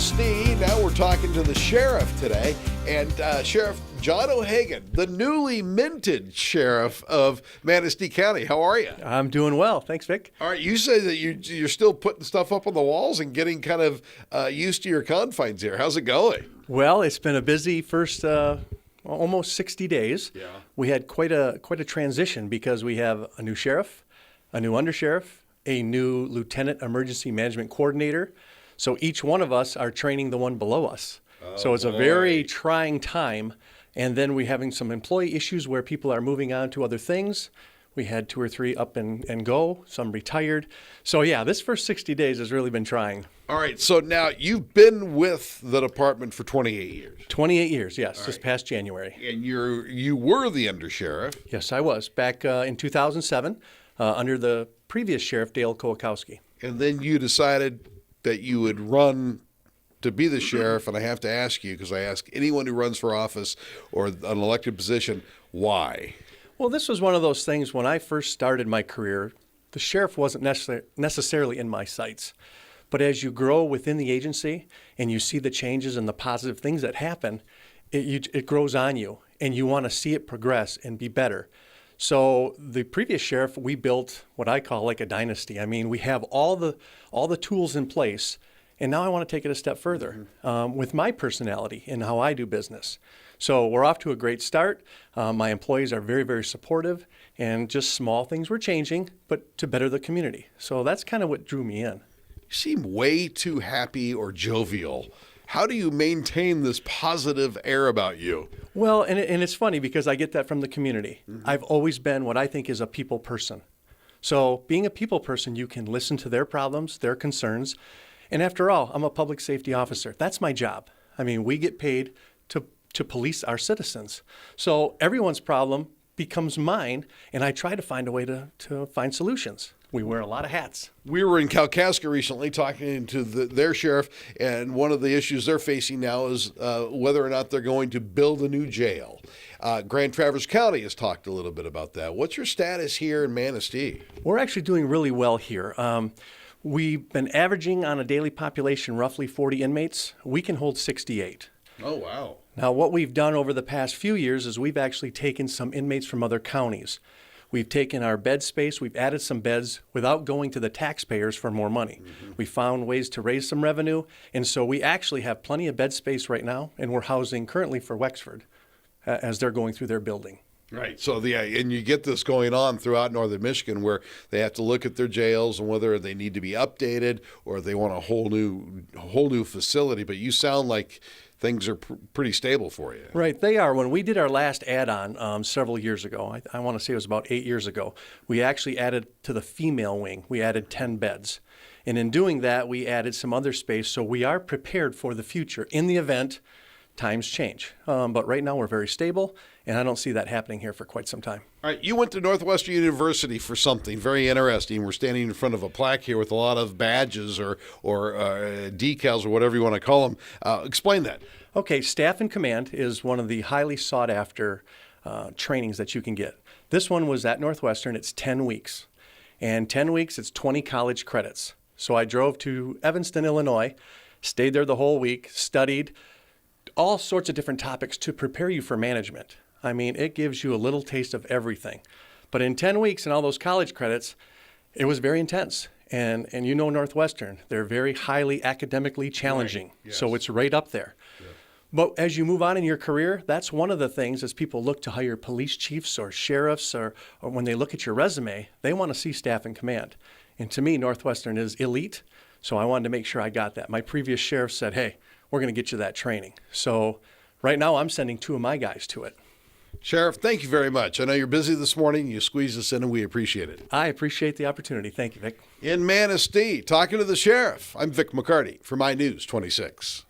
Manistee. Now we're talking to the sheriff today, and Sheriff John O'Hagan, the newly minted sheriff of Manistee County. How are you? I'm doing well. Thanks, Vic. All right, you say that you're still putting stuff up on the walls and getting kind of used to your confines here. How's it going? Well, it's been a busy first almost 60 days. Yeah. We had quite a transition because we have a new sheriff, a new undersheriff, a new lieutenant emergency management coordinator. So each one of us are training the one below us. So it's a very trying time. And then we're having some employee issues where people are moving on to other things. We had 2 or 3 up and go, some retired. So yeah, this first 60 days has really been trying. All right, so now you've been with the department for 28 years. 28 years, yes, this past January. And you were the undersheriff. Yes, I was, back in 2007 under the previous sheriff, Dale Kołakowski. And then you decided that you would run to be the sheriff, and I have to ask you, because I ask anyone who runs for office or an elected position, why? Well, this was one of those things when I first started my career, the sheriff wasn't necessarily in my sights. But as you grow within the agency and you see the changes and the positive things that happen, it grows on you, and you want to see it progress and be better. So the previous sheriff, we built what I call like a dynasty. I mean, we have all the tools in place, and now I want to take it a step further with my personality and how I do business. So we're off to a great start. My employees are very, very supportive, and just small things were changing, but to better the community. So that's kind of what drew me in. You seem way too happy or jovial. How do you maintain this positive air about you? Well, and it's funny because I get that from the community. I've always been what I think is a people person. So being a people person, you can listen to their problems, their concerns. And after all, I'm a public safety officer. That's my job. I mean, we get paid to police our citizens. So everyone's problem becomes mine, and I try to find a way to find solutions. We wear a lot of hats. We were in Kalkaska recently talking to their sheriff, and one of the issues they're facing now is whether or not they're going to build a new jail. Grand Traverse County has talked a little bit about that. What's your status here in Manistee? We're actually doing really well here. We've been averaging on a daily population roughly 40 inmates. We can hold 68. Oh, wow. Now, what we've done over the past few years is we've actually taken some inmates from other counties. We've taken our bed space, we've added some beds without going to the taxpayers for more money. We found ways to raise some revenue, and so we actually have plenty of bed space right now, and we're housing currently for Wexford as they're going through their building. Right. So and you get this going on throughout northern Michigan where they have to look at their jails and whether they need to be updated or they want a whole new facility. But you sound like things are pretty stable for you. Right, they are. When we did our last add-on several years ago, I want to say it was about 8 years ago, we actually added to the female wing, we added 10 beds. And in doing that, we added some other space, so we are prepared for the future in the event times change. But right now we're very stable, and I don't see that happening here for quite some time. All right, you went to Northwestern University for something very interesting. We're standing in front of a plaque here with a lot of badges or decals or whatever you want to call them. Explain that. Okay, Staff and Command is one of the highly sought-after trainings that you can get. This one was at Northwestern. It's 10 weeks. And 10 weeks, it's 20 college credits. So I drove to Evanston, Illinois, stayed there the whole week, studied all sorts of different topics to prepare you for management. I mean, it gives you a little taste of everything. But in 10 weeks and all those college credits, it was very intense. And you know Northwestern, they're very highly academically challenging. Right. Yes. So it's right up there. Yeah. But as you move on in your career, that's one of the things as people look to hire police chiefs or sheriffs or when they look at your resume, they want to see Staff and Command. And to me, Northwestern is elite. So I wanted to make sure I got that. My previous sheriff said, hey, we're going to get you that training. So right now I'm sending 2 of my guys to it. Sheriff, thank you very much. I know you're busy this morning. You squeezed us in, and we appreciate it. I appreciate the opportunity. Thank you, Vic. In Manistee, talking to the sheriff, I'm Vic McCarty for My News 26.